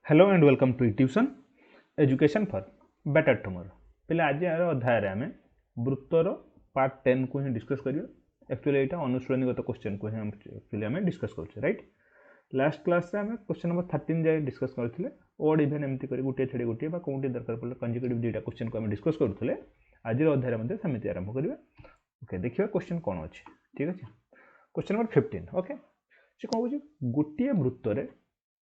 Hello and welcome to tuition education for better tomorrow. पहले आज अध्याय आम वृत्तर पार्ट 10 को ही डिस्कस करिए। एक्चुअली यहाँ अनुश्रेणीगत क्वेश्चन को ही एक्चुअली आम डिस्कस करुचे राइट। लास्ट क्लास रे आम क्वेश्चन नंबर 13 जाए डिस्कस करते ओड इभेन एमती कर गोटे छेड़ी गोटे कौटी दरकार पड़े कंजिक्यूटिव दुईटा क्वेश्चन को आम डिस्कस करुले। आज अध्याय सेमती आरंभ करिए। ओके देखिए क्वेश्चन कौन अच्छे। ठीक अच्छे क्वेश्चन नंबर 15। ओके से कौन कहे गोटे वृत्तर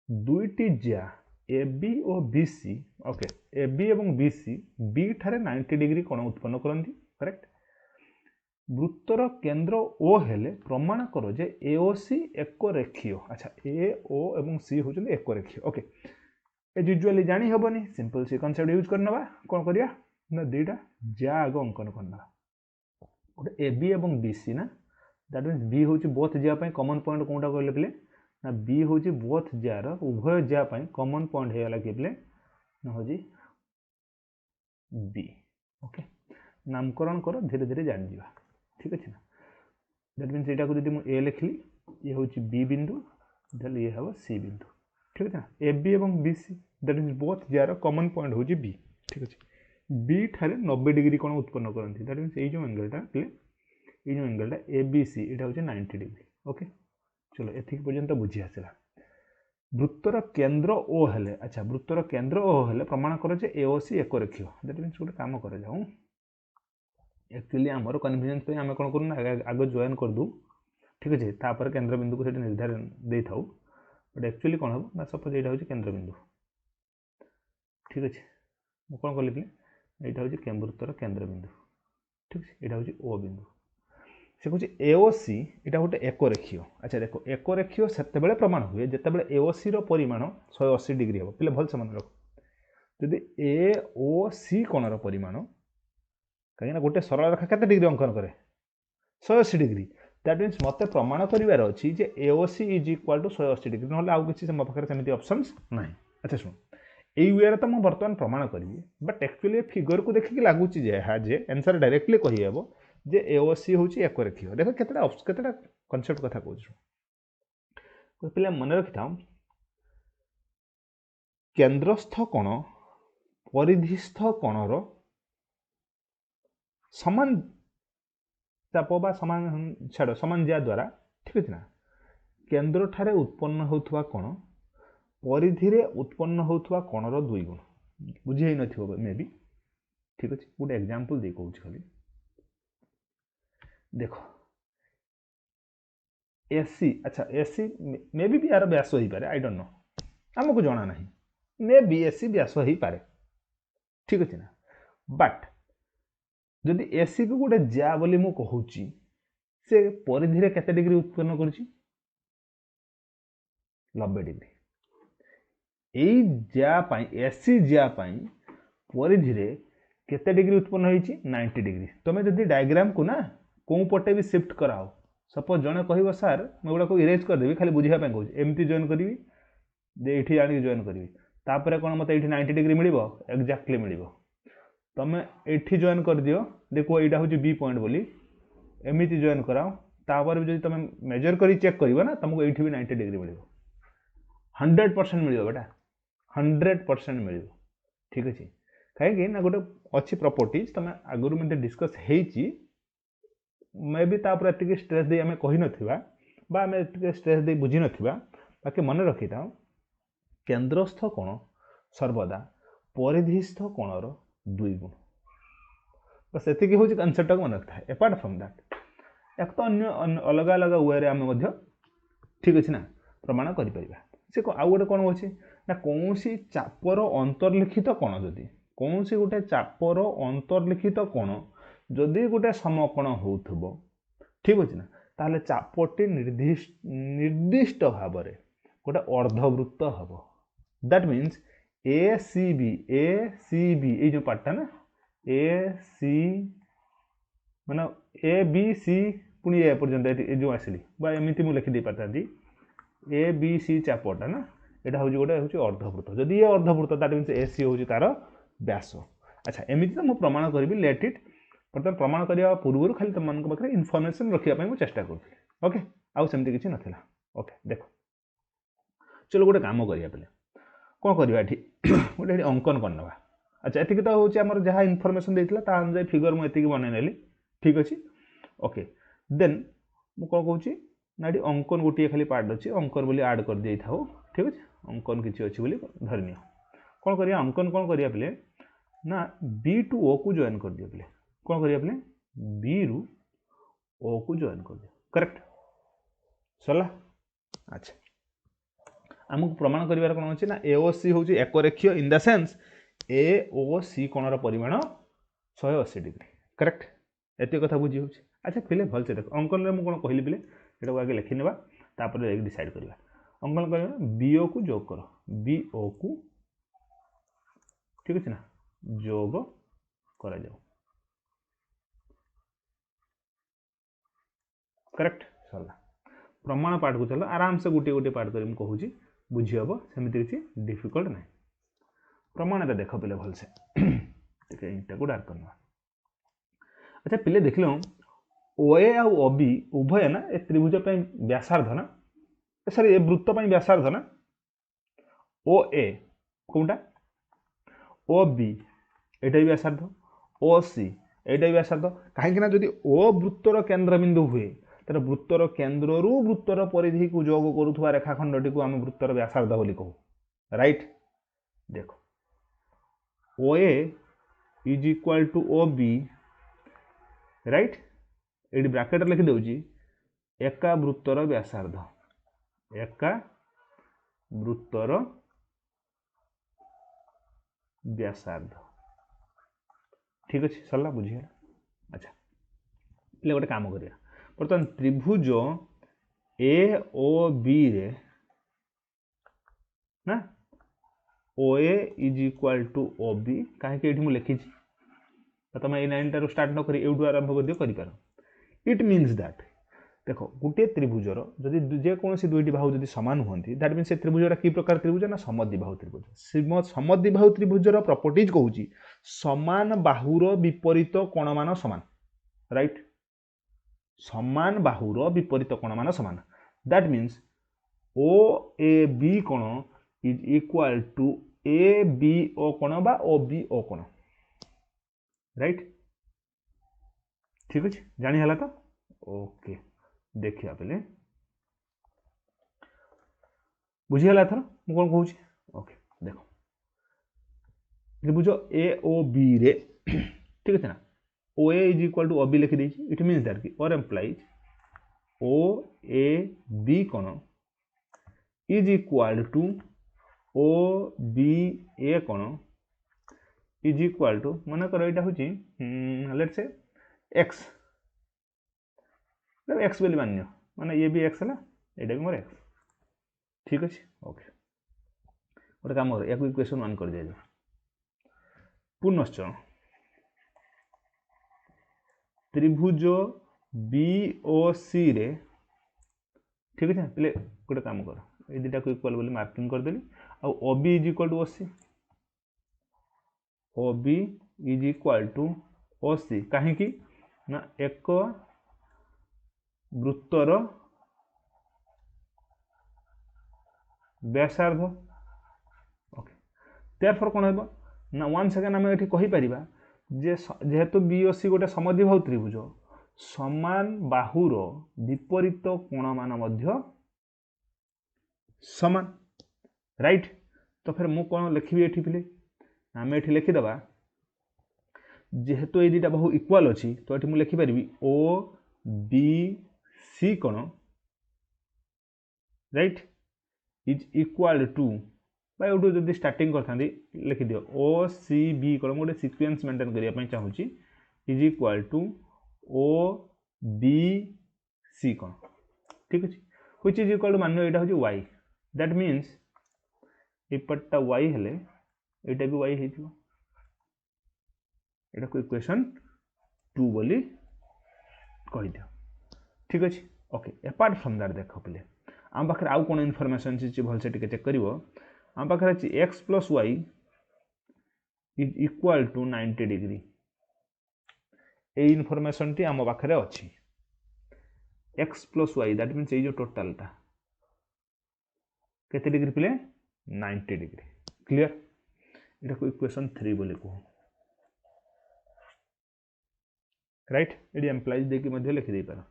दुईटी ज्या ए बी और B C. Okay A B एवं बी सी बी ठारे 90 डिग्री कोण उत्पन्न करती। करेक्ट। वृत्तर केंद्र ओ हेले प्रमाण करो जे ए ओ सी एक रेखीय। अच्छा ए ओ एवं सी होचंदी एक रेखीय। ओके ए यूजुअली जानी हेबनी सिंपल सी कांसेप्ट यूज करनबा कोन करिया ना दुईटा ज्या आग अंकन करनबा गोटे ए बी एवं बी सी ना दैट मीन्स बी होची बोथ ज्या पय कॉमन पॉइंट कोनटा कहले प्ले ना बी हूँ बोथ जार उभय ज्या कॉमन पॉइंट होगा कि प्ले ना हूँ बी। ओके नामकरण कर धीरे धीरे जान जा। ठीक अच्छे ना दैट मीन्स यहाँ को मुझे ए लिखली ये हूँ बी बिंदु देन ये हम सी बिंदु। ठीक है ना ए बी एवं B C that means both जार कॉमन पॉइंट हूँ बी। ठीक अच्छे बी ठारे 90 डिग्री कोण उत्पन्न करती दैट मीन्स ये जो एंगलटा प्ले ये जो एंगलटा ए बी सी यहाँ हूँ 90 डिग्री। ओके चलो एतिक पर्यंत बुझी आसला। वृत्तर केंद्र ओ हेले अच्छा वृत्तर केंद्र ओ हेले प्रमाण कर जे ए ओ सी एक रेखीय दैट मीन्स गोटे काम कर जाऊँ एक्चुअली आमर कन्फिडेंस पे आम कौन करूँ आग जॉइन कर दूँ। ठीक अच्छे तापर केंद्र बिंदु को निर्धारण दे था बट एक्चुअली कौन हम ना सपोज यहाँ हूँ केंद्र बिंदु। ठीक अच्छे मुझे कौन कली यहाँ हूँ वृत्तर केंद्र बिंदु। ठीक है यहाँ हूँ ओ बिंदु से कहे एओसी यहाँ गोटे एक रेखीय। अच्छा देखो एक रेखीय से प्रमाण हुए जिते एओसी परिमाण 180 डिग्री हम पे भल से मन रख जदि ए ओ सी कोणर परिमाण कहीं गोटे सरल रेखा केते डिग्री अंकन करे 180 डिग्री दैट मीन्स मत प्रमाण करार अच्छी जे AOC is equal to 180 degree ना आउ किसी मो पाखे सेमती ऑप्शंस ना। अच्छा शुण यही वे तो मुझे बर्तमान प्रमाण करी बट एक्चुअली फिगर को देखिए लगुच जे आंसर डायरेक्टली कहीहब जे एओसी हूँ एक रेखीय। देख केतेटा कनसेप्ट कथा कहूँ पे मन रखी था केंद्रस्थ कोण परिधिस्थ कोणर समान चाप बा समान छाड़ समान ज्या द्वारा। ठीक अच्छे ना केंद्र ठारे उत्पन्न होता कोण परिधि रे उत्पन्न होता कोणर दुई गुण बुझे न मे बी। ठीक अच्छे गोटे एग्जांपल दे कहूँ खाली देखो एसी। अच्छा एसी मे बी यार व्यास हो पारे आई डोंट नो आमको जना ना मे बी एसी व्यास हो पारे। ठीक अच्छे ना बट जदि एसी को गोटे ज्या बोली मु कहूँ से परिधि रे केते डिग्री उत्पन्न करुच्ची 90 डिग्री। यही ज्या एसी ज्या परिधि रे केते डिग्री उत्पन्न होती 90 डिग्री। तुम जदि डायग्राम को ना कौ पटे भी शिफ्ट कराओ सपोज जड़े कह सार मुझे को इरेज करदेवी खाली बुझाई कहूँ एमती जॉइन करी ये जान जॉइन करी तापर कौन मत ये 90 डिग्री मिल एक्जाक्टली मिल तुम ये जॉइन कर दियो देखो यहाँ हूँ बी पॉइंट बोली एमती जॉइन कराओ तापर भी तुम मेजर कर चेक कर ना तुमको ये भी 90 डिग्री मिल 100% मिल बेटा 100% मिल। ठीक अच्छे कहीं ना गोटे अच्छी प्रॉपर्टीज तुम आगुरी मत डिस्कस होती मे भी तापर एति स्ट्रेस दे आम कही ना आम स्ट्रेस दे बुझी ना बाकी मन रखी था केंद्रस्थ कोण सर्वदा परिधिस्थ कोणर दुई गुण बस एति हूँ कनसेप्ट मन रखता है। एपार्ट फ्रॉम दैट एक तो अन्य अलग अलग वे आम ठीक अच्छे ना प्रमाण कर से आउ गोटे कौन अच्छे ना कौन चापर अंतर्लिखित कोण जदि कौन गोटे चापर अंतर्लिखित कोण जदि गोटे समकोण हो ठीक अच्छे ना ताहले चापटी निर्दिष्ट भाव में गोटे अर्धवृत्त हम that means A C B ये जो पार्टा ना ए सी मान ए बी सी पुणी ए पर्यंत जो आसली एमती मुझे लिखिदे पार्ता ए बी सी चापटा ना यहाँ हूँ गोटे हूँ अर्धवृत्त जदि ये अर्धवृत्त दैट मीन्स ए सी हूँ तार व्यास। अच्छा एमती तो मुझे प्रमाण करी लेट इट बर्तमान प्रमाण करने पूर्व खाली तुम मान पाखे इनफर्मेशन रखापी चेष्टा करूँ। ओके आउ सेमती किसी नाला। ओके देख चलो गोटे काम करिया पे कौन करवा गोटे अंकन करना। अच्छा ये तो हूँ आम जहाँ इनफर्मेशन देता ता अनुसार फिगर मुझे बन नेली ठीक अच्छे ओके देन मु कौन कहूँ ना ये अंकन गोटे खाली पार्ट अच्छे अंकन बोली आड कर दे था ठीक अच्छे अंकन किसी अच्छी बोली धरनी कौन करिया अंकन कौन करिया पे ना बी टू ओ को जॉइन कर दिया पे कौन करिया पे बी रु ओ को जॉइन कर दिया करेक्ट सरला। अच्छा आमको प्रमाण करिवार कौन अच्छे ना ए ओ सी हूँ एक रेखीय in the sense A O सी कोणर परिमाण 180 डिग्री करेक्ट एत कथा बुझी हो। अच्छा पे भल से देख अंकन में मुझे कहली पे ये आगे लिखिने डिसाइड करवा अंकन कर बीओ को जोग कर बीओ को ठीक अच्छे ना जोग करा जाओ करेक्ट सरला। प्रमाण पार्ट को चलो आराम से गोटे गोटे पार्ट कर कहूँ बुझी हम सेमती किसी डिफिकल्ट ना प्रमाण देख पे भल से इंटा को डार्क करना। अच्छा पे देख लो ओए आ ओबी उभय ना ए त्रिभुज व्यासार्ध ना सॉरी ए वृत्त व्यासार्ध ना ओ ए कौटा ओ बी एटा भी व्यासार्ध ओ सी एटा भी व्यासार्ध कहीं ना जदि ओ वृत्तर केन्द्रबिंदु हुए तेरे वृत्तर केन्द्र रु वृत्तर परिधि को जोग करुवा रेखाखंडटी को आम वृत्तर व्यासार्ध बोली कहू राइट। देखो O A is equal to O B right ये ब्रैकेट लिखि दउची एका वृत्तर व्यासार्ध एका वृत्तर व्यासार्ध ठीक अच्छे सरला बुझीगला। अच्छा पे गोटे काम करिया बर्तमान त्रिभुज ए ओ बी रे ना O A is equal to O B कहीं मुझे लिखी तुम ये 9 टारू स्टार्ट न करी एवढू आरंभ कर पार इट मीन्स दैट देखो गोटे त्रिभुजर जदि जेकोसी दुईटी बाहु जदि सामान हुंती दैट मीन्स से त्रिभुजटा कि प्रकार त्रिभुज ना समद्विबाहु त्रिभुज समद्विबाहु त्रिभुजर प्रॉपर्टीज कहूँ समान बाहुर विपरीत कोण मान समान राइट समान बाहुर विपरीत कोण मान समान that means O A B कोण is equal to A B O कोण बा ओ बी ओ कोण राइट ठीक अच्छे जानी है तो ओके देखिया पे बुझीगला थर मु कौन कहूँ ओके देखो त्रिभुज ए ओ बी रे ठीक है ना O A is equal to O B लिखी देछि इट मीन्स दैट कि और एम्प्लाइज ओ ए बी कोण is equal to O B A कोण इज इक्वाल टू मन कर यहाँ हूँ लेट्स से एक्स एक्स बोली मान्य माने ये भी एक्स है ये भी मोर एक्स ठीक अच्छे ओके गोटे काम कर या इक्वेशन 1 कर दिया पुनश्च त्रिभुज बी ओ सी रे ठीक है पे गोटे काम कर ये दुटा को इक्वल बोली मार्किंग करदेली आ O B is equal to O C O B is equal to O C कहीं ना एक वृत्तर व्यासार्ध ओके देयरफॉर कौन है ना वन सेकेंड आम ये कहीपर जेहेतु बी ओ सी गोटे समद्विबाहु त्रिभुज समान बाहुर विपरीत कोण मान समान राइट तो फिर मु कौन लिखी ये पे आम ये लिखिदे जेहेतु ये दुटा बाहु इक्वाल अच्छी तो ये मुझे लिखिपर ओ बी सी कोण राइट इज इक्वाल टू बायू जब स्टार्टिंग करता लिखि दियो ओ सी बी कोण गोटे सिक्वेन्स मेंटेन करने चाहूँगी is equal to O B C कोण ठीक अच्छे व्हिच इज इक्वाल टू मान यहाँ हूँ वाई दैट मीन्स एपटा वाई हेले यहाँ भी वाई हो इक्वेशन 2 बोली कही दियो ठीक अच्छे ओके अपार्ट फ्रॉम दैट देख पे आम पाखे आउ कौन इनफॉरमेशन भलसे टिके चेक कर आम पाखे अच्छी x plus y is equal to 90 degree ये इनफॉरमेशन टी आम पाखे अच्छी x plus y that means ये जो टोटालटा केते डिग्री पे 90 डिग्री क्लियर एटा को इक्वेशन 3 बोली को राइट एडी एम्प्लॉइज देखि मध्य लिखि दे पार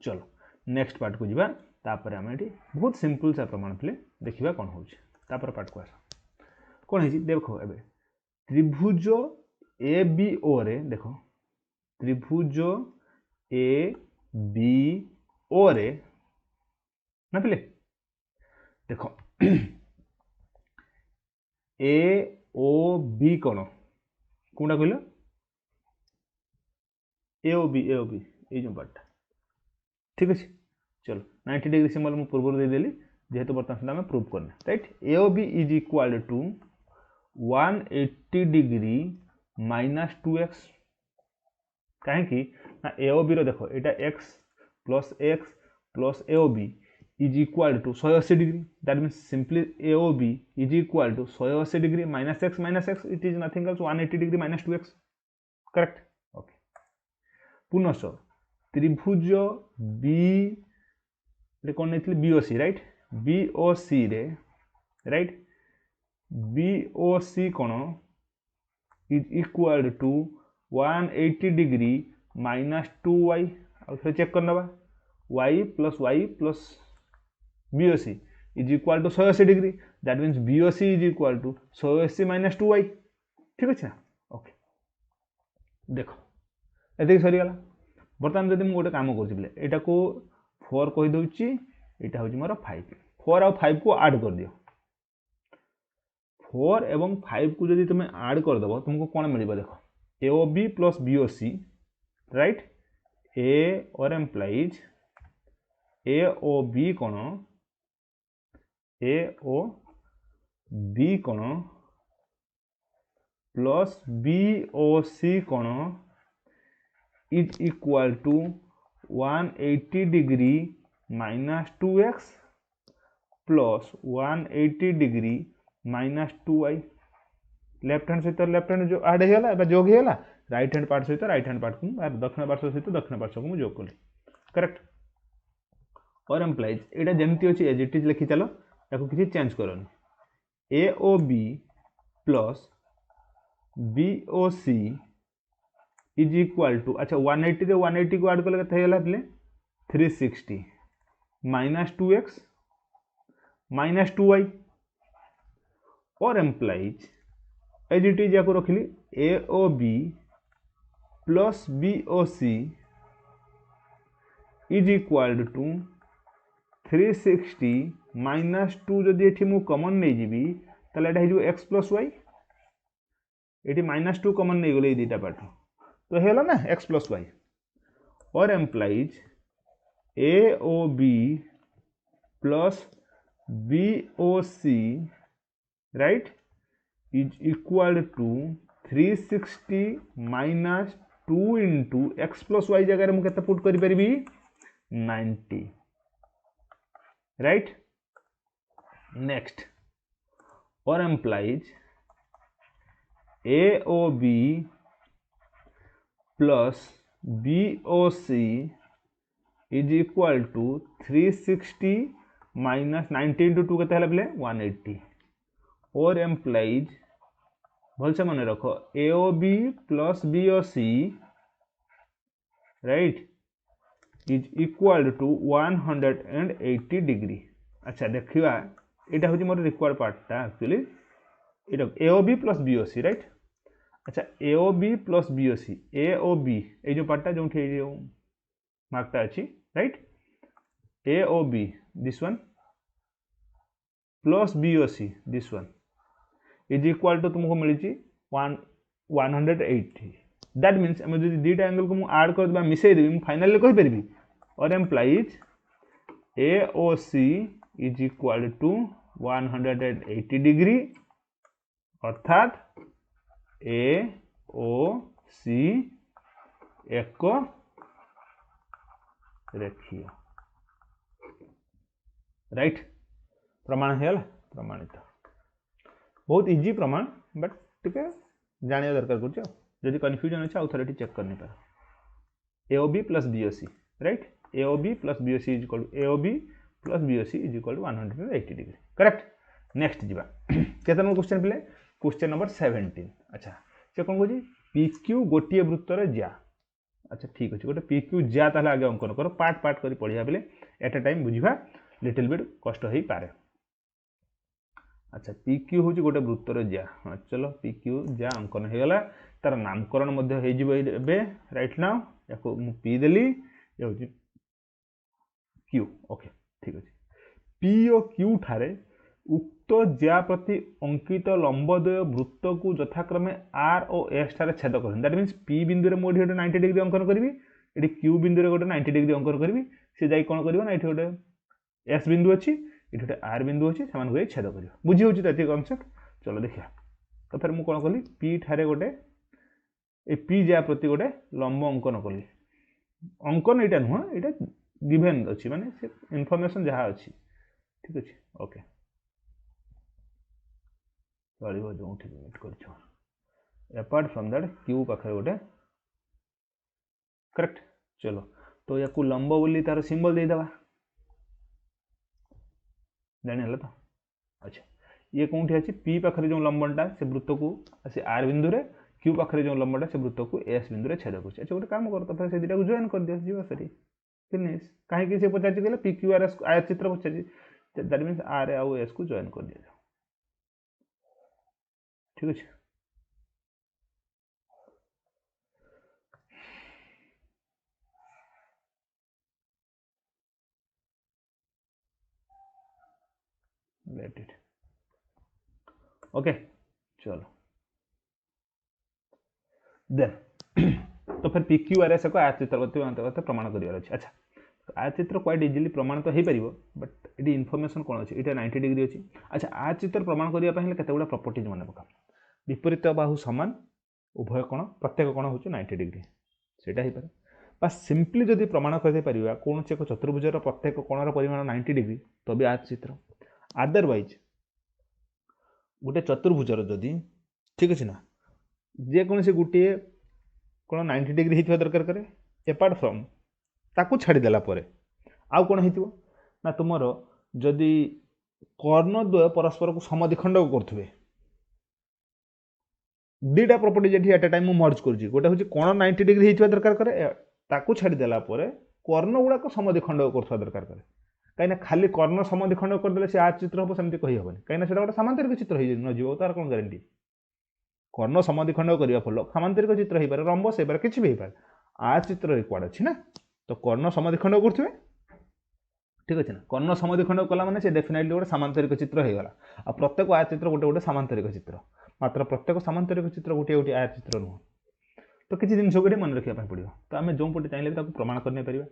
चलो नेक्स्ट पार्ट को जीवा तापर हम एटी बहुत सिंपल सा प्रमाण प्ले देखिबा कोन होउछ तापर पार्ट को आस कोन है देखो एबे त्रिभुज ए बी ओ रे देखो त्रिभुज ए बी ओ रे ना पिले देखो ए ओ बी कोन कोनटा कहलो ए ओ बी ए जो पार्ट ठीक है चलो 90 डिग्री सिंबल मु पूर्व दे देली जेहेतु बर्तमान सुधा हमें प्रूव करना right A O B is equal to 180 degree minus 2x कहीं ना ए ओ बी रो देखो एटा x plus A O B is equal to 180 degree that means simply A O B is equal to 180 degree minus x it is nothing else 180 degree minus 2x correct okay पुनः त्रिभुज बी कौन नहीं BOC right BOC रे right BOC कौन is equal to 180 degree minus 2y और फिर check करना y plus BOC is equal to 180 degree that means BOC is equal to 180 minus 2y ठीक अच्छे ओके देखो ये सरीगला बर्तमान जब मुझे गोटे कम कर को 4 कहीदे यहाँ हूँ मोर 5 4 आउ 5 को ऐड कर दियो 4 एवं 5 को जब तुम ऐड करदेव तुमको कौन मिल देखो A O B plus B O C right A और एम्प्लॉइज ए ओ बी कौन ए ओ बी कौन प्लस बी ओ सी कौन is equal to 180 degree minus 2x प्लस 180 degree minus 2y left hand सहित left hand जो add होगा जोग होगा राइट हैंड पार्ट सहित राइट हैंड पार्ट को दक्षिण पार्श्व सहित दक्षिण पार्श्व को जोग कली करेक्ट और एम्प्लॉइज यहाँ जमती अच्छी एज इट इज लिखी चलो या किसी चेंज करनी A O B plus B O C is equal to अच्छा 180 रे 180 को ऐड कले केते होला 360 माइनस 2x माइनस 2y और एम्प्लॉइज एज इट इज या को रखली A O B plus B O C is equal to 360 minus 2 जदि एठी मु कॉमन नहीं जीबी तले एटा हिजो x प्लस y एठी माइनस 2 कॉमन नहीं गले दीटा पार्ट तो है ना x प्लस वाई और implies A O B plus B O C right is equal to 360 minus 2 into x plus y जगह मुझे पुट कर 90 राइट नेक्स्ट और implies A O B plus B O C is equal to 360 minus 90 into 2 के 180 और implies भलसे मन रख A O B plus B O C right is equal to 180 degree अच्छा देखा यहाँ हूँ मोर रिक्वायर्ड पार्टा actually A O B plus B O C right अच्छा A O B plus B O C A O B ये जो पार्टा जो मार्कटा अच्छी right A O B this one plus B O C this one is equal to तुमको मिली 180 that means आम जो दीटा एंगल को ऐड कर मिसई देवी फाइनल कहीपरि और implies A O C is equal to 180 degree अर्थात ए ओ सी एक रेखीय राइट प्रमाण है प्रमाणित बहुत इजी प्रमाण बट टिके जानिया दरकार कर कन्फ्यूजन अच्छे आउ थे चेक करनी पार A O B plus B O C right A O B plus B O C is equal to A O B plus B O C is equal to 180 degree correct next जीवा केते number question पिले question number 17। अच्छा से कौन कहूँ PQ गोटे वृत्तर ज्या। अच्छा ठीक अच्छे गोटे PQ ज्या ताले आगे अंकन कर पार्ट पार्ट कर पढ़िया बेले एट ए टाइम बुझा लिटिल बिट कष्ट हो पारे। अच्छा PQ हूँ गोटे वृत्तर ज्या। हाँ चलो PQ ज्या अंकन हो गला तार नामकरण राइट नाउ या पी देली ये हूँ Q। ओके ठीक अच्छे P और Q ठारे उक्त ज्या प्रति अंकित लंबद्वय वृत्त को यथाक्रमे R और S ठारे छेद कर दैट मीन्स P बिंदु रे मोडी 90 डिग्री अंकन करी ये Q बिंदु रे गोटे 90 डिग्री अंकन करी सी जाई कौन कर ये गोटे S बिंदु अच्छी ये गोटे R बिंदु अच्छी से छेद कर बुझी होची तो कनसेप्ट। चलो देखिए तो फिर मुझे कौन कली P ठारे गोटे ए P ज्या प्रति गोटे लंब अंकन कली अंकन यहाँ नुह ये गिभेन अच्छी माने से इनफॉरमेशन जहाँ अच्छी ठीक अच्छे ओके चलो जो मिट कर अपार्ट फ्रॉम दैट Q पाखे गोटे करेक्ट। चलो तो या लंब बोली तार सिंबल देदेवा जानी तो। अच्छा ये कौन अच्छी P पाखे जो लंबटा से वृत्त को से R बिंदु रे Q पाखे जो लंबटा से वृत्त को S बिंदु रे छेद कर। अच्छा गोटे काम कर तो से दुटा को जॉइन कर दियो जीवा सरी फिनिश कहीं से पचार कहले PQRS आयत चित्र पचार दैट मीन्स R आउ S को जॉइन कर दिया ठीक अच्छे। लेट इट ओके चलो देन तो फिर PQRS को आयत चित्र अंतर्गत प्रमाण कर। अच्छा आयत चित्र क्वाइट इजिली प्रमाण तो हो पार बट ये इनफॉरमेशन कौन अच्छे ये 90 डिग्री अच्छी। अच्छा आयत चित्र प्रमाण करने केते गुड़ा प्रॉपर्टीज मन पका विपरीत बाहु समान उभय कोण प्रत्येक कोण हूँ 90 डिग्री सेटा हो पारे बा सिंपली जदि प्रमाण कर कौन से एक चतुर्भुजर प्रत्येक कोणर परिमाण 90 डिग्री तो भी आयत चित्र अदरवाइज गोटे चतुर्भुजर जदि ठीक अच्छे ना जेकोसी गोटे कौन 90 डिग्री होता दरकार करे एपार्ट फ्रॉम ताकू छाड़देला आउ कौन हो ना तुम जदि कर्णद्वय परस्पर को समद्विखंड करुवे दुटा प्रॉपर्टी एट ए टाइम मर्ज कर गोटे हूँ कोण 90 डिग्री होता दरकार करे ताकू छाड़देला कर्ण गुड़ाक समद्विखंड कर दरकार करे कहीं खाली कर्ण समद्विखंड करदे से आयत चित्र हम सेमती कही हेनी कहीं गोटे सामांतरिक चित्र हो तार कौन गारंटी कर्ण समद्विखंड करने फल सामांतरिक चित्र हो पाए रंबस हो पाए किसी भी हो पाए आयत चित्र रिक्वार्ड अच्छी ना तो कर्ण समद्विखंड करुवे ठीक अच्छे ना कर्ण समद्विखंड कला मैंने डेफिनेटली गोटे सामांतरिक चित्र होगा आ प्रत्येक आयत चित्र गोटे गोटे सामांतरिक चित्र मात्र प्रत्येक सामांतरिक चित्र गोटे गोटे आयत चित्र नुह तो किसी जिन गोटे मन रखा पड़ो तो आम जो पटे चाहिए प्रमाण कर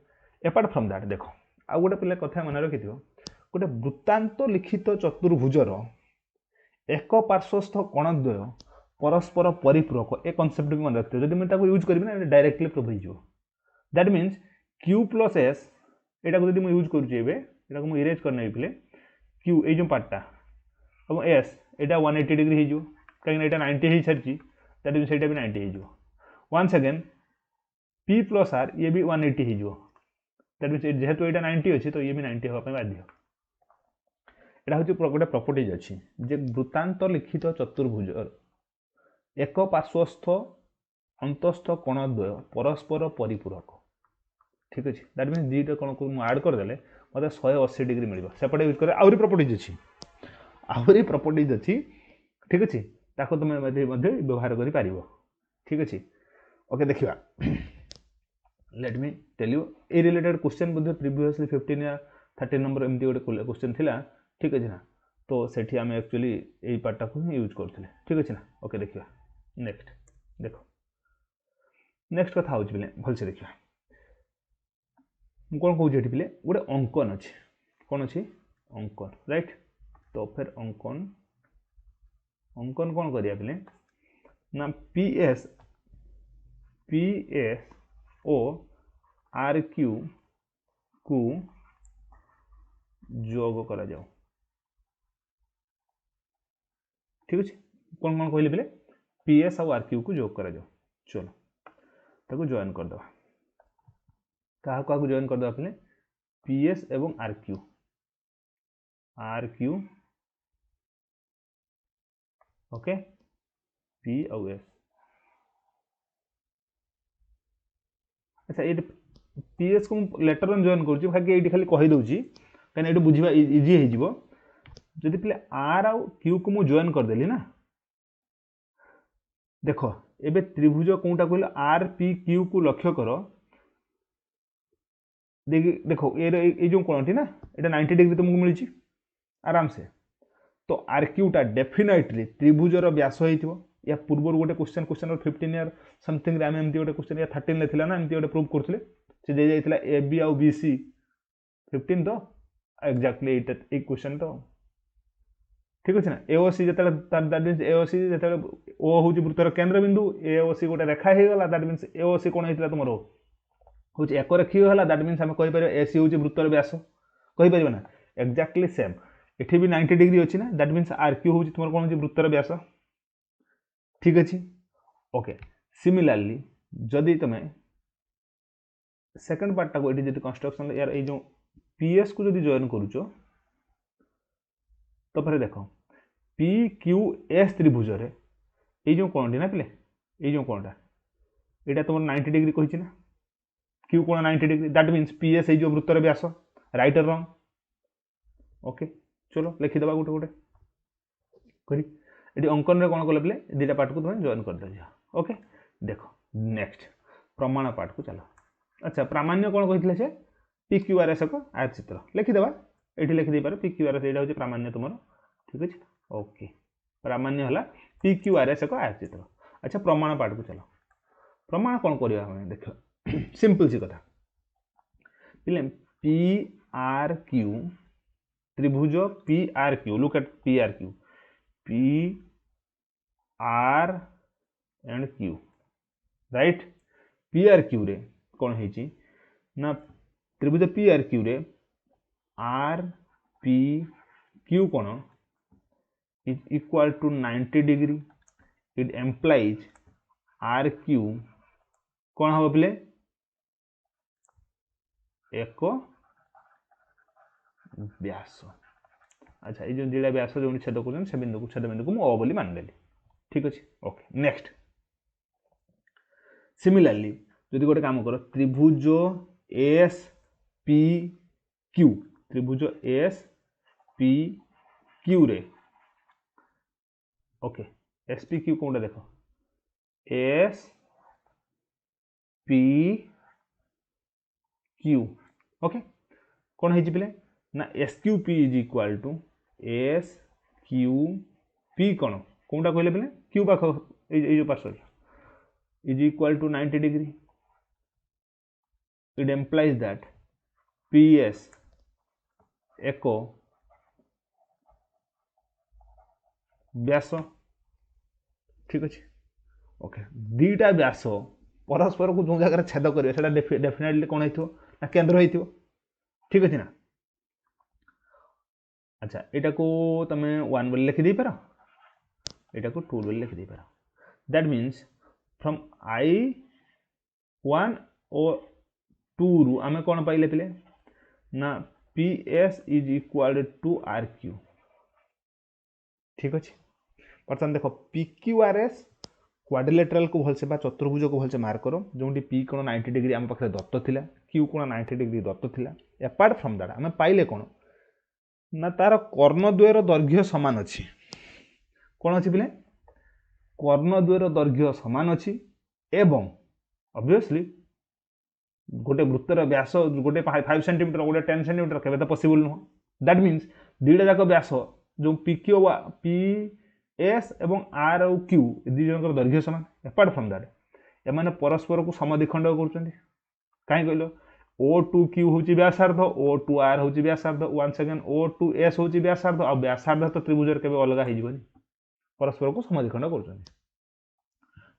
एपार्ट फ्रॉम दैट देख आउ गोटे पिला कथा मन रखि गोटे वृत्तांत लिखित चतुर्भुजर एक पार्श्वस्थ कोणद्वय परस्पर परिपूरक ए कनसेप्ट भी मन रखते जब मुझे यूज करी ना डायरेक्टली प्रूव हो that means Q plus S यहाँ को जब यूज करूँ इरेज करने पे Q ये जो पार्टा और S यहाँ 180 डिग्री हो कहीं 90 हो सारी दैट मीन्स यहाँ भी 90 हो once again P plus R ये भी 180 हो दैट मीन्स जेहेतु यहाँ 90 अच्छी तो ये भी 90 होगा बाध्य यहाँ हूँ गोटे प्रॉपर्टीज अच्छी जे वृत्तांत लिखित चतुर्भुजर एक पार्श्वस्थ अंतस्थ कोणद्वय परस्पर परिपूरक ठीक अच्छे दैट मीन्स दुईटा कौन को आड करदे मतलब 180 डिग्री मिल सेपटे यूज कर आहरी प्रॉपर्टीज अच्छी आहरी प्रॉपर्टीज अच्छी ठीक अच्छे ताको तुम व्यवहार कर ठीक अच्छे ओके देखा let me tell you a related question बोधे प्रीवियसली 15 या 13 नंबर एमती गोटे क्वेश्चन थिला ठीक अच्छे ना तो सेठी आम एक्चुअली यही पार्टा को ही यूज करते ठीक अच्छे ना ओके देखा नेक्स्ट देखो नेक्स्ट कथा हूँ पे भलसे देखा कौन कौन ये पे गोटे अंकन अच्छे कौन अच्छी अंकन राइट तो फिर अंकन अंकन कौन करिया पे ना PS ओ RQ को जोग करा जाओ ठीक अच्छे कौन कौन कहले पे PS और RQ को जोग करा जाओ चलो ताको जॉइन करदे क्या क्या जॉइन करदे पे PS एवं RQ ओके पी आउ एस अच्छा ये पीएस को लेटर ऑन जॉइन करूँ बाकी ये खाली कहीदे कहीं ये बुझा इजी हो जदि पे आर आउ क्यू को मुझे जॉइन करदेली ना देख एबे त्रिभुज कौटा कहल आर पी क्यू को लक्ष्य कर देख ये जो कोणटी ना ये 90 डिग्री तुमको मिली आराम से तो आर क्यूटा डेफिनेटली त्रिभुजर व्यास हो या पूर्व गोटे क्वेश्चन 15 ईयर समथिंग आम एमती गोटे क्वेश्चन या 13 रे ना एमती गोटे प्रूव करते से दे जाइए ए बी आउ बी सी 15 तो एक्जाक्टली ये क्वेश्चन तो ठीक अच्छे ना एओसी जो दैट मीन्स एओसी जो ओ हूँ वृत्तर केन्द्र बिंदु एओसी गोटे रेखा हो गला दैट मीन्स एओसी कौन होता तुम हूँ एक रेखी है दैट मीन्स आम कहीपर एसी हूँ वृत्तर व्यास कहीपर ना एक्जाक्टली सेम एठी भी 90 डिग्री अच्छी ना दैट मीन्स आर क्यू हूँ तुम कौन हो वृत्तर व्यास ठीक अच्छे ओके सिमिलारली जदि तुम सेकंड पार्टा को ये कंस्ट्रक्शन यार ये जो पीएस को जब जॉइन करुच तो फिर देख पी क्यू एस त्रिभुज ये जो कोणटी ना पिले ये जो कोणटा यहाँ तुम 90 डिग्री कही ना क्यू कोण 90 डिग्री दैट मीन्स पीएस ये जो वृत्तर व्यास राइट और रॉन्ग ओके चलो लिखिदे गोटे गोटे करी ये अंकन कौन कले पे दुटा पार्ट को तुम जॉइन कर दे ओके देख नेक्स्ट प्रमाण पार्ट को चलो अच्छा प्रामाण्य कौन कही से पी क्यू आर एस को आयत चित्र लिखिदे ये लिखिदे पारे पी क्यू आर एस यहाँ हूँ प्रामाण्य तुम ठीक अच्छे ओके प्रामाण्य है पी क्यू आर एस को आयत चित्र अच्छा प्रमाण पार्ट को चलो प्रमाण कौन करवा देख सिंपल सी कथा पे पी आर क्यू त्रिभुज P R Q look at P R Q P R and Q right P R Q रे कौन है ना त्रिभुज पी आर क्यू रे आर पी क्यू कौन is equal to 90 degree it implies R Q कौन हम पे एक व्यास अच्छा ये जो जोड़ा व्यास जो छेद कर छेद बिंदु को मुझे बोली मानदेली ठीक अच्छे ओके नेक्स्ट सिमिलारली जदि गोटे काम कर त्रिभुज एस पी क्यू त्रिभुज एस पी क्यू रे ओके एस पी क्यू कौन देख एस पी क्यू ओके कौन है पे ना S Q P is equal to S Q P कौन कौनटा कहले पे क्यू पाख ये जो पार्सल is equal to 90 degree it implies that P S एको व्यास ठीक अच्छे ओके दीटा व्यास परस्पर को जो जगह छेद करेंगे डेफिनेटली कौन हो केन्द्र हो ठीक अच्छे ना अच्छा यहाँ को तुम 1 बोली लिखिदे पार यहाँ को 2 बोली लिखिदे पार दैट मीन्स फ्रॉम I1 और 2 रु आम कौन पाइले पे ना P S is equal to R Q ठीक अच्छे बर्तमान देख P Q R S quadrilateral को भलसे चतुर्भुज को भलसे मार्क करो जो पी कोण 90 डिग्री आम पाखे दत्त थिला क्यू कोण 90 डिग्री दत्त थिला अपार्ट फ्रॉम दैट आम पाइले कौन ना तार कर्णद्वयर दैर्घ्य सामान अच्छी कौन अच्छी पे कर्णद्वयर दैर्घ्य सामान अच्छी एवं ऑब्वियसली गोटे वृत्तर व्यास गोटे 5 सेंटीमीटर गोटे 10 सेंटीमीटर केवे तो पॉसिबल नुह दैट मीन्स दुईटा जाक व्यास जो पी क्यू पी एस एवं आर और क्यू दी जन दैर्घ्य सामान अपार्ट फ्रॉम दैट एम परस्पर को समद्विखंड कर कहीं कहल O2Q हूँ व्यासार्ध O2R हूँ व्यासार्ध वन सेकेंड O2S हूँ व्यासार्ध आ व्यासार्ध तो त्रिभुज के अलग हो परस्पर को समद्विखंड कर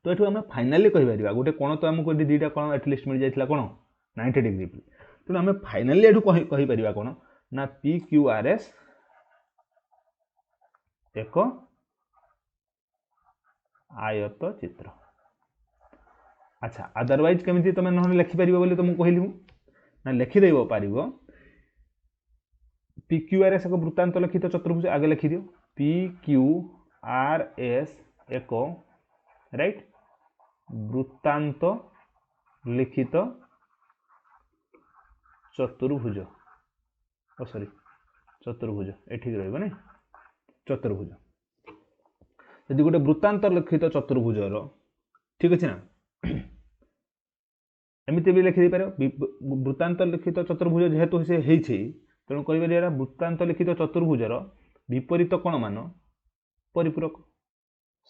तो ये आम फाइनाली कहीपर गोटे कोण तो आमको दुईटा कोण एटलिस्ट मिल जाता कौन 90 डिग्री तेणु आम फाइनाली ये कहीपर कौन ना PQRS एक आयत चित्र अच्छा अदरवाइज केमी तुम ना लिखिपर बोली तुमको कहली ना लिखिदे पार PQRS एक वृत्तांत लिखित चतुर्भुज आगे लिखिद PQRS आर एस एक राइट वृत्तांत लिखित चतुर्भुज सॉरी चतुर्भुज ये ठीक रही नहीं चतुर्भुज यदि गोटे वृत्तांत लिखित चतुर्भुज ठीक अच्छे ना एमती भी लिखि पार वृत्तांत लिखित चतुर्भुज जेहेतु से तेणु कह वृत्तांत लिखित चतुर्भुजर विपरीत कोण मान परिपूरक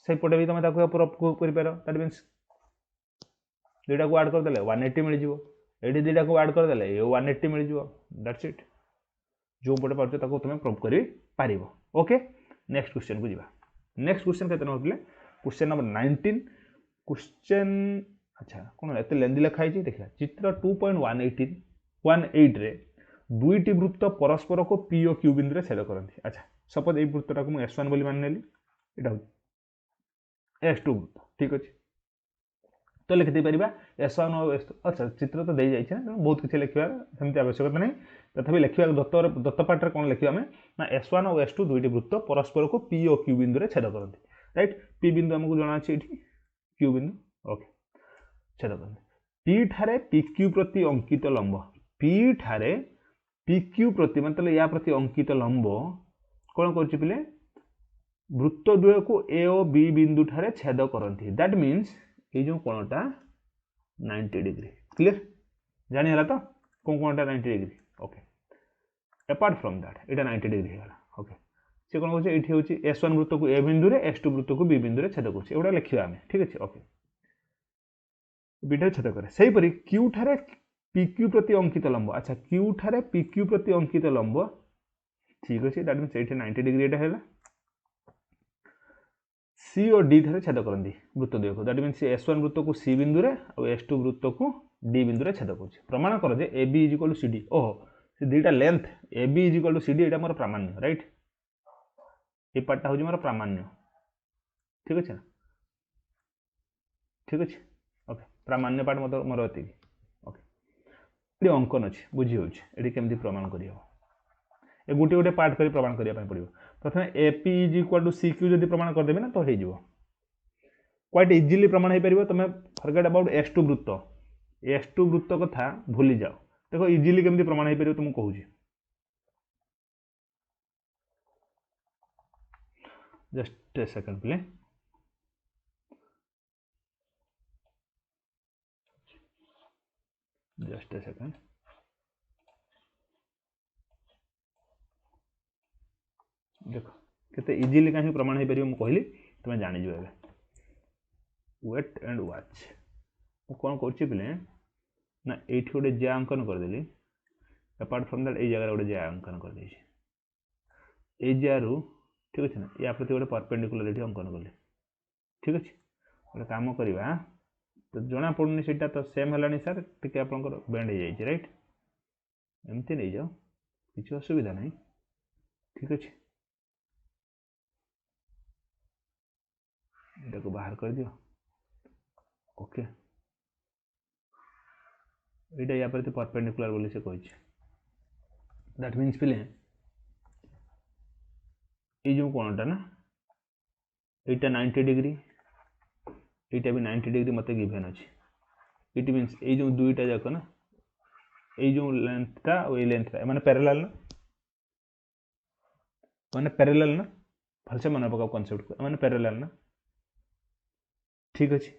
से पटे भी तुम कर मीन्स दुईटा को आड करदे 180 मिल ये दुईटा को आड करदे ये 180 मिल दैट्स इट जो पटे पार्छ ताको तुम प्रूव कर पारिबो ओके नेक्स्ट क्वेश्चन को जीवा नेक्स्ट क्वेश्चन केते नंबर पिले क्वेश्चन नंबर 19 क्वेश्चन अच्छा कौन एत लेंदी लिखाई देखा चित्र 2.18 रे दुईटी वृत्त परस्पर को पी और क्यू बिंदु छेद करती अच्छा सपोज ये वृत्तटा को S1 बोली मान नेली एटा S2 वृत्त ठीक अच्छे तो लिखि दे परिबा S1 और S2 अच्छा चित्र तो दे जाई छै ना बहुत किछि लिखिबार सेमति आवश्यकता नहीं तथापि लिखिबा दत्त पाठ रे कोन लिखिबा हमें ना S1 और S2 दुईटी वृत्त परस्पर को P और Q बिंदु रे छेद करती राइट P बिंदु हमको जाना अछि एठी Q बिंदु ओके छेद करती P ठारे PQ प्रति अंकित लंब P ठारे PQ प्रति मतलब या प्रति अंकित लंब कौन कर पिले वृत्त द्वय को A और B बिंदु ठारे छेद करती दैट मीन्स ये जो कोणटा 90 डिग्री क्लियर जानी हला तो कौन कोणटा 90 degree okay apart from that Etah 90 degree हला ओके से कोन होचे एठी होची S1 वृत्त को A बिंदु रे S2 वृत्त को B बिंदु रे छेद करछि एटा लिखिबा हमें ठीक अछि ओके बीटा छेद करे सही परि Q ठारे PQ प्रति अंकित लंब अच्छा Q ठारे PQ प्रति अंकित लंब ठीक अछि दैट मीन्स एठी 90 डिग्री एटा हैला C और D ठारे छेद करंदी वृत्त द्वय को दैट मीन्स S1 वृत्त को C बिंदु रे और S2 वृत्त को D बिंदु रे छेद करछि प्रमाण कर जे AB CD ओहो से दुईटा लेंथ AB CD एटा मोर प्रामाण्य राइट ए पार्टटा हो मोर प्रामाण्य ठीक अछि ना ठीक अछि ओके प्रामाण्य पार्ट मतलब मोर अति ओके ये अंकन अछि बुझी होछि एडी केमति प्रमाण करियो ए गुटे गुटे पार्ट करी प्रमाण करिया पय पड़ियो प्रथमे AP CQ जदि प्रमाण कर देबे ना तो हे जिवो क्वाइट इजीली प्रमाण हे परिबो तमे फॉरगेट अबाउट S2 वृत्त कथा भूली जाओ देखो इजीली केमति प्रमाण हे परिबो तुम कहूची जस्ट ए सेकंड प्ले जस्ट ए सेकंड देखो केते इजीली कहीं प्रमाण हे परिबो म कहली तुम जानि जो एबे वेट एंड वॉच मु कोन करछि पिले ना एठी गोटे ज्या अंकन कर देली अपार्ट फ्रॉम दैट ए जगह गोटे ज्या अंकन कर देछि ए ज्यारू ठीक अछि ना या प्रति गोटे परपेंडिकुलर एठी अंकन करले ठीक अछि गोटे काम करबा तो जना पड़ुनी सेटा तो सेम हलानी सर टिके आपनकर बेंड हे जाई राइट एमती नै जाओ किछ असुविधा नहीं ठीक अछि एटा को बाहर कर दियो ओके एटा या प्रति परपेंडिकुलर बोली से कहछि दैट मीन्स पिले ए जो कोणटा ना एटा 90 डिग्री एटा भी 90 डिग्री मते गिवन अछि इट मीन्स ए जो दुईटा जाक ना ए जो लेंथ ता और ए लेंथ ता माने पैरेलल ना भलसे मन पका कांसेप्ट को माने पैरेलल ना ठीक अछि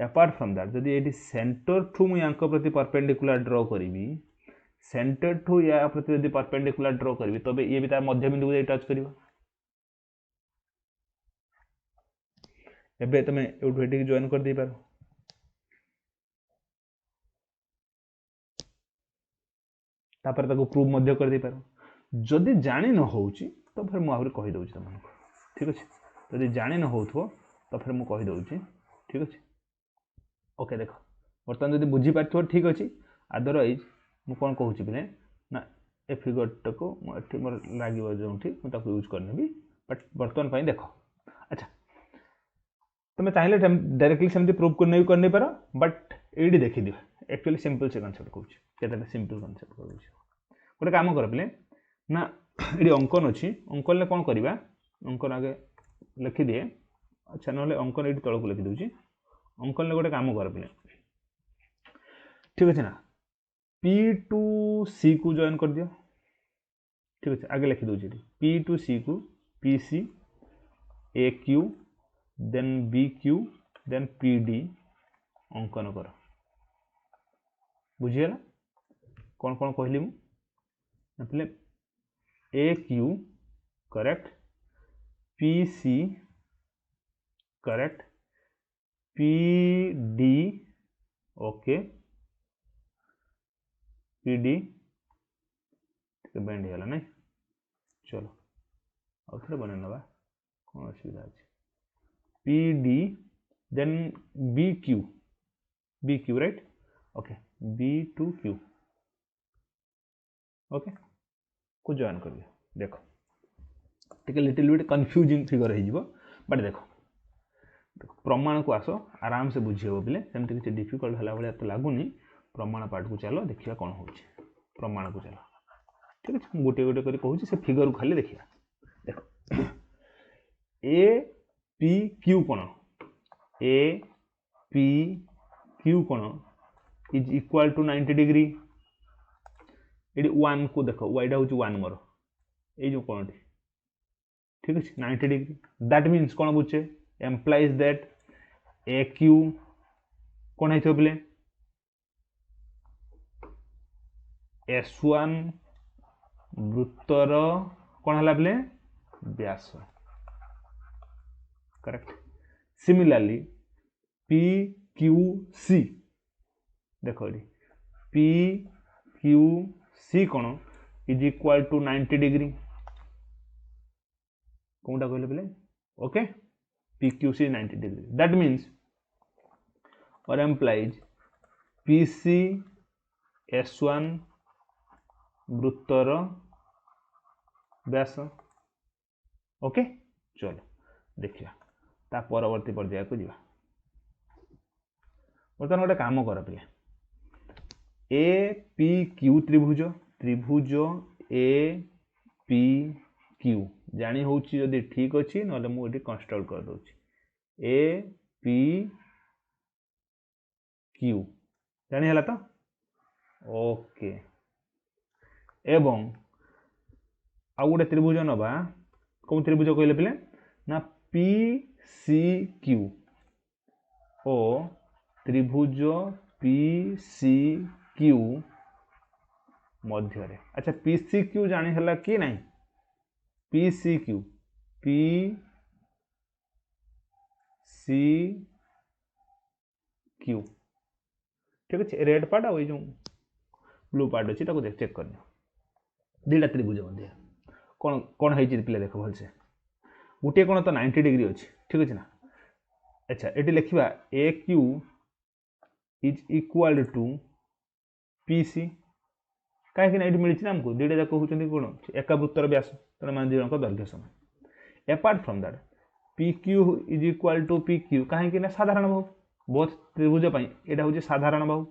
अपार्ट फ्रॉम दैट जदि एटी सेंटर टू मु यांक प्रति परपेंडिकुलर ड्रॉ करिवि सेंटर टू या प्रति यदि परपेंडिकुलर ड्रॉ करिवि तबे ये भी तार मध्य बिंदु को टच करिवो एबे तमे एउठु एटी जॉइन कर दे पारो तापर ताको प्रूव मध्य कर दे पारो जदि जानि न होउची तो फिर मु आहुरी कहि दउची तमन ठीक अछि जदि जानि न होउथो तो फिर मु कहि दउची ठीक अछि ओके देखो बर्तन जदि बुझी पारथो ठीक अछि अदरवाइज मु कोन कहूची बिने ना ए फिगर टको मु एठी मोर लागिवो जोंठी मु ताको यूज करनेबी बट बर्तन पई देखो अच्छा तुम चाहे डायरेक्टली सेमती प्रूव करने पार बट ये देखी दियो एक्चुअली सिंपल से कनसेप्ट कहूँ केते सिंपल कनसेप्ट कहूँ गोटे काम कर पे ना ये अंकन अच्छी अंकन कौन करवा अंकन आगे लिखि दिए अच्छा ना अंकन ये तौक लिखिदे अंकन गोटे काम कर पे ठीक अच्छे ना पी टू सी को जॉइन कर दियो ठीक अच्छे आगे लिखि दूसरी पी टू सी को P C A Q then B Q then P D अंकन कर बुझीगला कौन कौन कहली मुझे A Q correct P C correct P D okay P D बेंड है ना चलो आउ थे बन ना कौन असुविधा अच्छे P D then B Q right okay B to Q okay को जॉइन कर देख टे लिटिल बिट कन्फ्यूजिंग फिगर हो बट देख प्रमाण को आस आराम से बुझी हे बोले सेमती किसी डिफिकल्ट है भाई तो लगुनि प्रमाण पार्ट को चलो देखिए कौन हो प्रमाण को चलो ठीक है गोटे गोटे कर कहूँ से फिगर को खाली देखिए देख ए पी क्यू कोण ए पी क्यू कोण इज इक्वाल टू 90 डिग्री ये 1 को देख वाईटा हूँ 1 मोर ये जो कोण ठीक है 90 डिग्री दैट मीन्स कौन बुझे एम्प्लाइज दैट ए क्यू कौन है बोले S1 वृत्तर कौन है बोले व्यास correct similarly P Q C देखो पी क्यू सी कौन इज इक्वाल टू 90 डिग्री कौनटा कहले बोले okay PQC 90 degree. That means or implies PC S1 वृत्तर व्यास ओके चलो देखिए ता परवर्ती पर्याय को जीवा बर्तमान गोटे काम कर पे ए पी क्यू त्रिभुज ए पी क्यू जानी हूँ जदि ठीक अच्छी ना मुझे कंस्ट्रक्ट कर दूसरी ए पी क्यू जानी है तो ओके एवं आउ गोटे त्रिभुज नवा कौन त्रिभुज कहले पे ना पी सी क्यू ओ त्रिभुज पी सी क्यू मध्य अच्छा पी सी क्यू जानी है कि नहीं P C Q P C Q ठीक अच्छे रेड पार्ट आ जो ब्लू पार्ट अच्छी चेक कर दीटा त्रिभुज मध्य कौन कौन है पे देख भलसे गोटे कौन तो 90 डिग्री अच्छी ठीक अच्छे ना अच्छा ये लिखा A Q is equal to P C कहीं ये मिली आमको दुईटा जाक होती कौन एक वृत्तर व्यास तेना मान दुई जन दैर्घ्य समय apart from that P Q is equal to P Q कहीं साधारण बाहु बोथ त्रिभुज यहाँ हूँ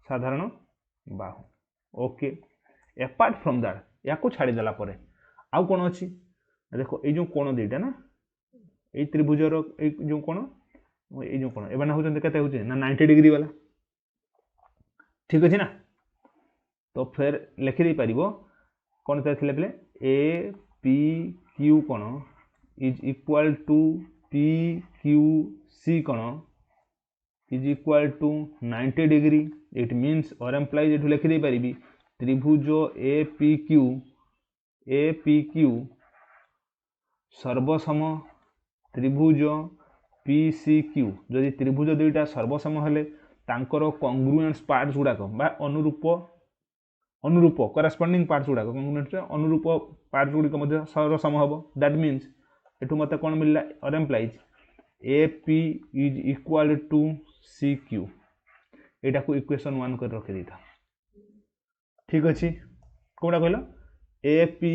साधारण बाहु ओके एपार्ट फ्रॉम दैट या छाड़देला आउ कौन अच्छी देखो ये जो कोण दुईटा ना ये त्रिभुजर जो कोण ये जो कोण एम हूँ के ना 90 डिग्री वाला ठीक अच्छे ना तो फिर लिखि दे पारिबो कौन थे पे ए पी क्यू कोण is equal to P Q C कोण is equal to 90 degree it means और एम्प्लाइज ये लिखि दे पारिबी त्रिभुज ए पी क्यू सर्वसम त्रिभुज पी सी क्यू जदि त्रिभुज दुईटा सर्वसम हेले तांकर कॉन्ग्रुएंस पार्ट्स गुड़ाक अनुरूप करेस्पॉन्डिंग पार्ट्स गुड़ाक कॉन्ग्रुएंस अनुरूप पार्ट्स गुड़िक सर्वसम हम दैट मीन्स एठू मत कौन मिलला और implies A P is equal to C Q यहाँ को इक्वेशन 1 कर रखी देता ठीक अच्छे कौटा कहल A P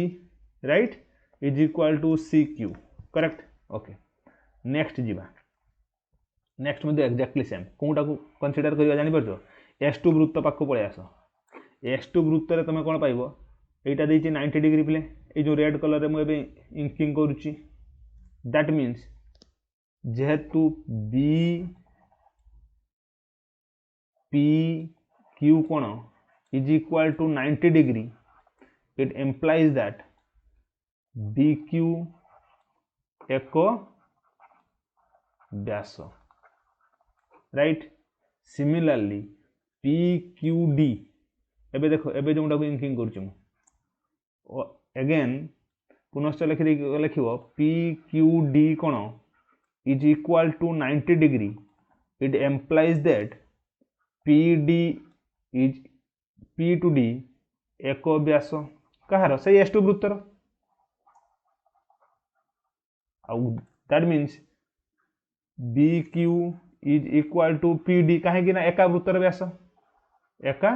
right is equal to C Q correct okay next जीवा नेक्स्ट मध्य एक्जाक्टली सेम कौटा को कनसीडर करवा जापर S2 वृत्त पाक पलि आस S2 वृत्त तुम कौन पाइब यहाँ 90 डिग्री प्ले ये जो रेड कलर मुझे इंकिंग करुच्ची दैट मीन्स जेहेतु बी पी क्यू कोण is equal to 90 degree, it implies that B Q एक व्यास, right. Similarly P Q D, एबे देखो एबे जोटा इंकिंग कर अगेन पुनश्च लिख पी क्यू डी कोण is equal to 90 degree, it implies that P D is P to D एक व्यास कहार से एस टू वृत्तर, that means B Q is equal to P D कहीं एका वृत्तर व्यास, एका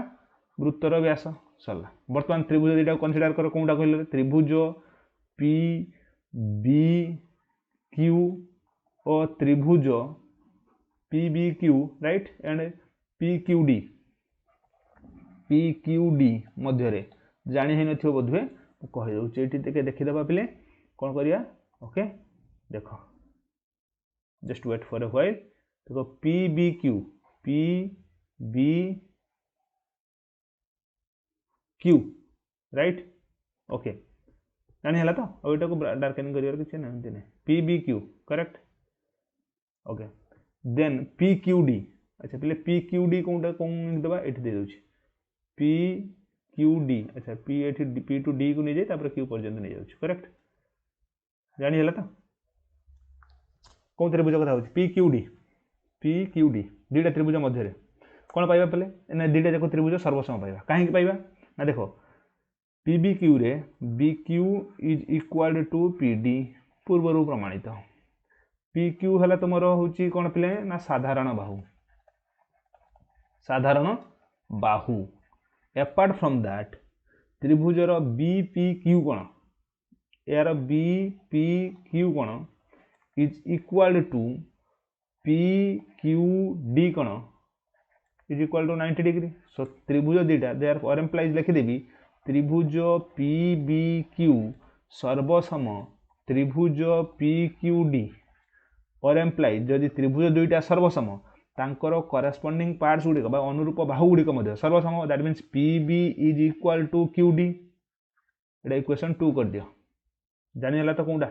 वृत्तर व्यास सरला। बर्तमान त्रिभुज दुटा कनसीडर कर, कौटा कहले त्रिभुज पी बी क्यू और त्रिभुज P B Q, right, and P Q D मध्य जानी है नथियो बोधवे कहि दउचे एठी देखिदेबा पिले कौन करिया। ओके देख just wait for a while, देखो P B Q, right. Okay जानी है तो अब एटा को डार्केनिंग करियर किछ ना P B Q correct. Okay then P Q D, अच्छा पहले पी क्यू डी कौन कौन देबा एठी दे दउची पी क्यू डी, अच्छा पी एठी पी टू डी को नहीं जाए तापर क्यू पर्यंत नहीं जाउची करेक्ट। जानी है तो कौन त्रिभुज कथा होची पी क्यू डी दुटा त्रिभुज मध्य कौन पाइबा पहले ना दुटा जाक त्रिभुज सर्वसम पाइबा, कहीं पाइबा ना देखो पी बी क्यू रे B Q is equal to P D पूर्व प्रमाणित, पी क्यू है तुम हूँ कौन पे ना साधारण बाहु apart from that त्रिभुजर B P Q कोण यार बी पी क्यू कोण is equal to P Q D कोण इज इक्वल टू 90 डिग्री। सो त्रिभुज दुटा दे आर एम्प्लाइज लिखिदेवी त्रिभुज पी बी क्यू सर्वसम त्रिभुज पी क्यू डी और एम्प्लाइज जदि त्रिभुज दुईटा सर्वसम तांकर करेस्पोंडिंग पार्ट्स गुड़िक अनुरूप बाहु गुड़िक सर्वसम, that means P B is equal to Q D, एटा इक्वेशन 2 कर दियो। जानिला तो कौटा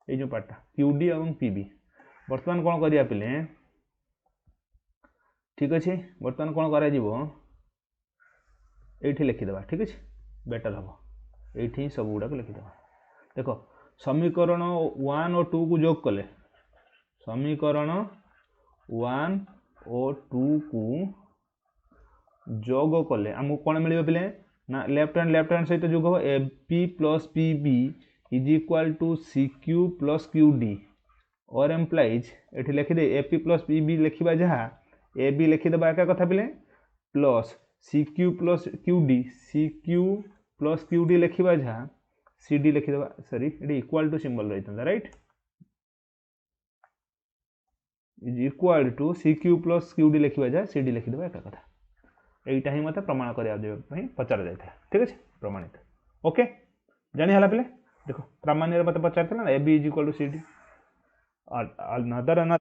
ये जो पार्टा क्यू डी और पी बी। बर्तमान कौन करिया पिले ठीक अच्छे, बर्तमान कौन करा जीवो एठी लिखिदेबा ठीक अच्छे बेटर हम ये सब गुड़ाक लिखिदेबा। देखो समीकरण 1 और 2 को जोग कले, समीकरण 1 और 2 को जोग कले आमको कौन मिले पे ना लेफ्ट हैंड सहित जोग हम A P plus P B is equal to C Q plus Q D और एम्प्लाइज ये लिखिदे A P plus P B लिखा जहाँ ए बी लिखिदेबा एका कथा पे plus C Q plus Q D लिखा जहाँ सी डी लिखिदेबा, सॉरी ये इक्वल टू सिंबल रही था right, is equal to C Q plus Q D लिखा जहाँ सी डी लिखिदेबा एका कथा। यहीटा ही मत प्रमाण करने पचार जाता है ठीक अच्छे प्रमाणित। ओके जानी है पे देखो प्रामाण्य मत पचार A B is equal to C D. Another